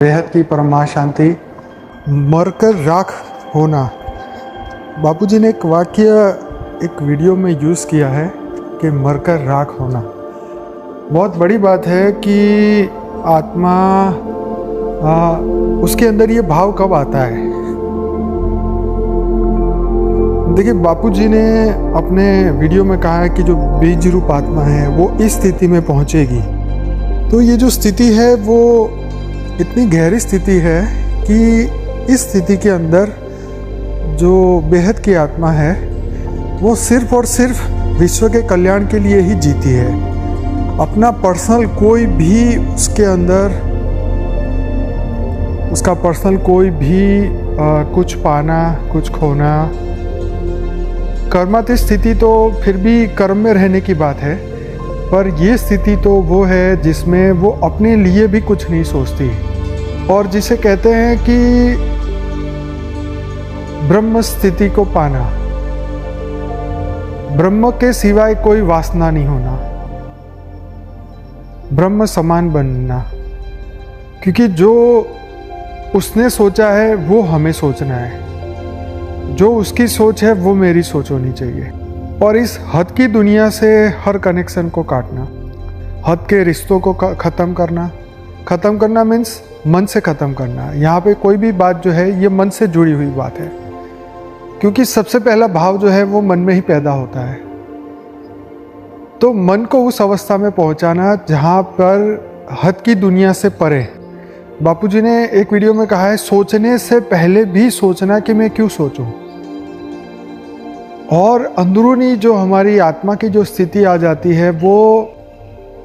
बेहद की परमा शांति। मरकर राख होना। बापूजी ने एक वाक्य एक वीडियो में यूज़ किया है कि मरकर राख होना। बहुत बड़ी बात है कि आत्मा उसके अंदर ये भाव कब आता है। देखिए, बापूजी ने अपने वीडियो में कहा है कि जो बीज रूप आत्मा है वो इस स्थिति में पहुंचेगी। तो ये जो स्थिति है वो इतनी गहरी स्थिति है कि इस स्थिति के अंदर जो बेहद की आत्मा है वो सिर्फ और सिर्फ विश्व के कल्याण के लिए ही जीती है। अपना पर्सनल कोई भी उसके अंदर उसका पर्सनल कोई भी कुछ पाना कुछ खोना। कर्मातीत स्थिति तो फिर भी कर्म में रहने की बात है, पर ये स्थिति तो वो है जिसमें वो अपने लिए भी कुछ नहीं सोचती और जिसे कहते हैं कि ब्रह्म स्थिति को पाना। ब्रह्म के सिवाय कोई वासना नहीं होना, ब्रह्म समान बनना। क्योंकि जो उसने सोचा है वो हमें सोचना है, जो उसकी सोच है वो मेरी सोच होनी चाहिए। और इस हद की दुनिया से हर कनेक्शन को काटना, हद के रिश्तों को ख़त्म करना मीन्स मन से ख़त्म करना। यहाँ पे कोई भी बात जो है ये मन से जुड़ी हुई बात है, क्योंकि सबसे पहला भाव जो है वो मन में ही पैदा होता है। तो मन को उस अवस्था में पहुँचाना जहाँ पर हद की दुनिया से परे। बापूजी ने एक वीडियो में कहा है, सोचने से पहले भी सोचना कि मैं क्यों सोचूं। और अंदरूनी जो हमारी आत्मा की जो स्थिति आ जाती है वो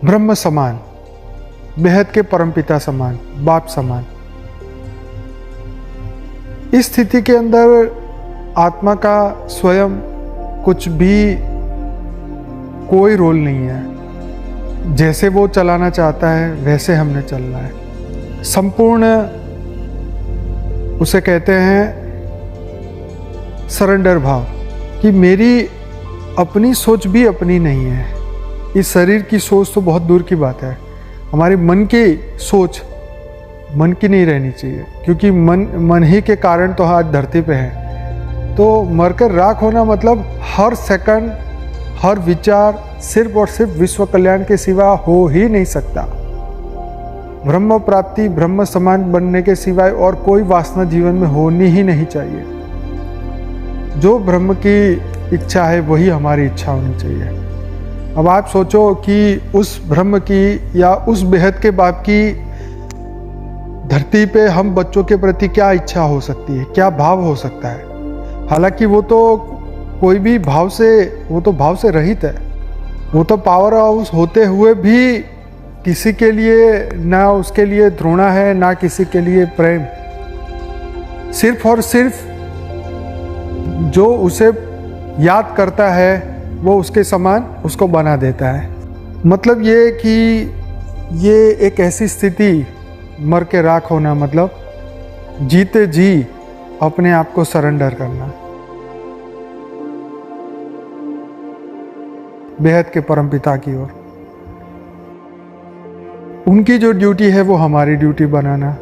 ब्रह्म समान, बेहद के परमपिता समान, बाप समान। इस स्थिति के अंदर आत्मा का स्वयं कुछ भी कोई रोल नहीं है। जैसे वो चलाना चाहता है वैसे हमने चलना है। संपूर्ण उसे कहते हैं सरेंडर भाव, कि मेरी अपनी सोच भी अपनी नहीं है। इस शरीर की सोच तो बहुत दूर की बात है, हमारे मन की सोच मन की नहीं रहनी चाहिए, क्योंकि मन ही के कारण तो आज धरती पे है। तो मरकर राख होना मतलब हर सेकंड हर विचार सिर्फ और सिर्फ विश्व कल्याण के सिवा हो ही नहीं सकता। ब्रह्म प्राप्ति, ब्रह्म समान बनने के सिवाय और कोई वासना जीवन में होनी ही नहीं चाहिए। जो ब्रह्म की इच्छा है वही हमारी इच्छा होनी चाहिए। अब आप सोचो कि उस ब्रह्म की या उस बेहद के बाप की धरती पे हम बच्चों के प्रति क्या इच्छा हो सकती है, क्या भाव हो सकता है। हालांकि वो तो कोई भी भाव से, वो तो भाव से रहित है। वो तो पावर हाउस होते हुए भी किसी के लिए ना उसके लिए घृणा है ना किसी के लिए प्रेम। सिर्फ और सिर्फ जो उसे याद करता है वो उसके समान उसको बना देता है। मतलब ये कि ये एक ऐसी स्थिति, मर के राख होना मतलब जीते जी अपने आप को सरेंडर करना बेहद के परमपिता की ओर। उनकी जो ड्यूटी है वो हमारी ड्यूटी बनाना,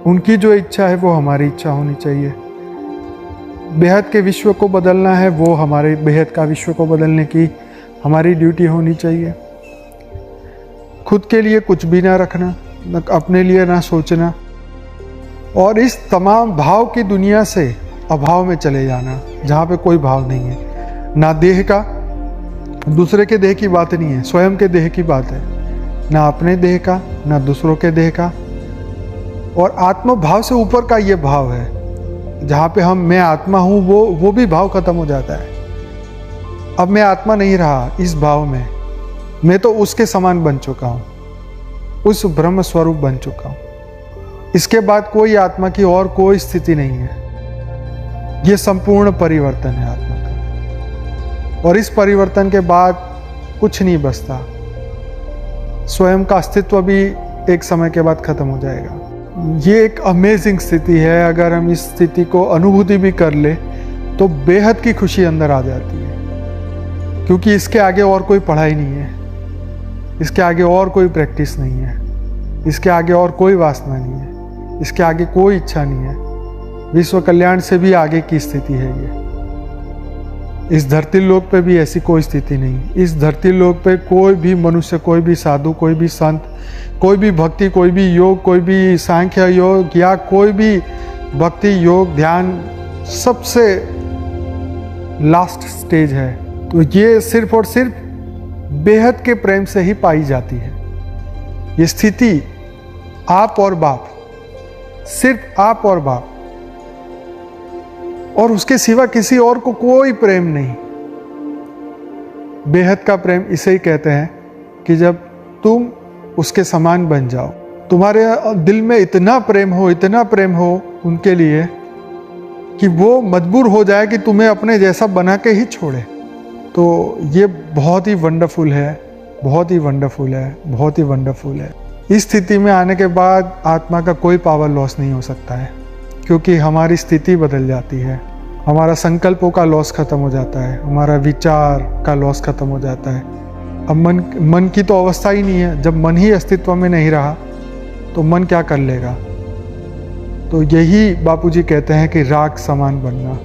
उनकी जो इच्छा है वो हमारी इच्छा होनी चाहिए। बेहद के विश्व को बदलना है, वो हमारे बेहद का विश्व को बदलने की हमारी ड्यूटी होनी चाहिए। खुद के लिए कुछ भी ना रखना, न अपने लिए ना सोचना, और इस तमाम भाव की दुनिया से अभाव में चले जाना जहाँ पे कोई भाव नहीं है। ना देह का, दूसरे के देह की बात नहीं है, स्वयं के देह की बात है। ना अपने देह का ना दूसरों के देह का। और आत्म भाव से ऊपर का ये भाव है जहाँ पे हम मैं आत्मा हूँ, वो भी भाव खत्म हो जाता है। अब मैं आत्मा नहीं रहा इस भाव में, मैं तो उसके समान बन चुका हूँ, उस ब्रह्म स्वरूप बन चुका हूँ। इसके बाद कोई आत्मा की और कोई स्थिति नहीं है। ये संपूर्ण परिवर्तन है आत्मा का, और इस परिवर्तन के बाद कुछ नहीं बचता। स्वयं का अस्तित्व भी एक समय के बाद खत्म हो जाएगा। ये एक अमेजिंग स्थिति है। अगर हम इस स्थिति को अनुभूति भी कर ले तो बेहद की खुशी अंदर आ जाती है, क्योंकि इसके आगे और कोई पढ़ाई नहीं है, इसके आगे और कोई प्रैक्टिस नहीं है। इसके आगे और कोई वासना नहीं है, इसके आगे कोई इच्छा नहीं है। विश्व कल्याण से भी आगे की स्थिति है ये। इस धरती लोक पे भी ऐसी कोई स्थिति नहीं। इस धरती लोक पे कोई भी मनुष्य, कोई भी साधु, कोई भी संत, कोई भी भक्ति, कोई भी योग, कोई भी सांख्य योग या कोई भी भक्ति योग ध्यान सबसे लास्ट स्टेज है। तो ये सिर्फ और सिर्फ बेहद के प्रेम से ही पाई जाती है। ये स्थिति आप और बाप, सिर्फ आप और बाप, और उसके सिवा किसी और को कोई प्रेम नहीं। बेहद का प्रेम इसे ही कहते हैं कि जब तुम उसके समान बन जाओ, तुम्हारे दिल में इतना प्रेम हो, इतना प्रेम हो उनके लिए कि वो मजबूर हो जाए कि तुम्हें अपने जैसा बना के ही छोड़े। तो ये बहुत ही वंडरफुल है, बहुत ही वंडरफुल है, बहुत ही वंडरफुल है। इस स्थिति में आने के बाद आत्मा का कोई पावर लॉस नहीं हो सकता है, क्योंकि हमारी स्थिति बदल जाती है। हमारा संकल्पों का लॉस खत्म हो जाता है, हमारा विचार का लॉस खत्म हो जाता है। अब मन की तो अवस्था ही नहीं है। जब मन ही अस्तित्व में नहीं रहा तो मन क्या कर लेगा। तो यही बापूजी कहते हैं कि राग समान बनना,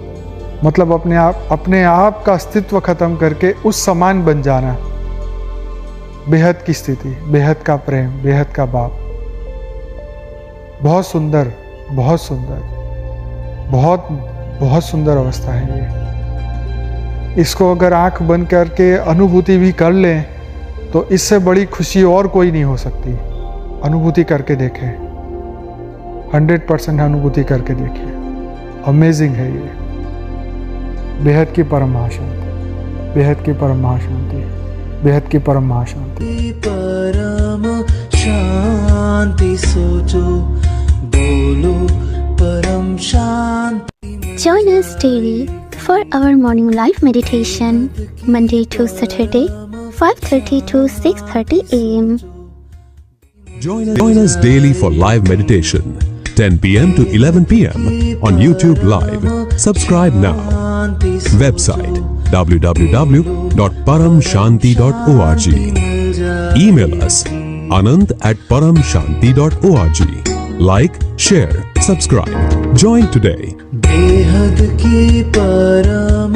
मतलब अपने आप का अस्तित्व खत्म करके उस समान बन जाना। बेहद की स्थिति, बेहद का प्रेम, बेहद का बाप। बहुत सुंदर, बहुत सुंदर, बहुत बहुत सुंदर अवस्था है ये। इसको अगर आंख बंद करके अनुभूति भी कर लें तो इससे बड़ी खुशी और कोई नहीं हो सकती। अनुभूति करके देखें, 100% अनुभूति करके देखें। अमेजिंग है ये। बेहद की परम महाशांति, बेहद की परम महाशांति, बेहद की परम महाशांति। परम शांति सोचो, बोलो परम शांति। Join us daily for our morning live meditation, Monday to Saturday, 5:30 to 6:30 a.m. Join us daily for live meditation, 10 p.m. to 11 p.m. on YouTube Live. Subscribe now. Website www.paramshanti.org. Email us anant@paramshanti.org. Like, share, subscribe. Join today. बेहद की परम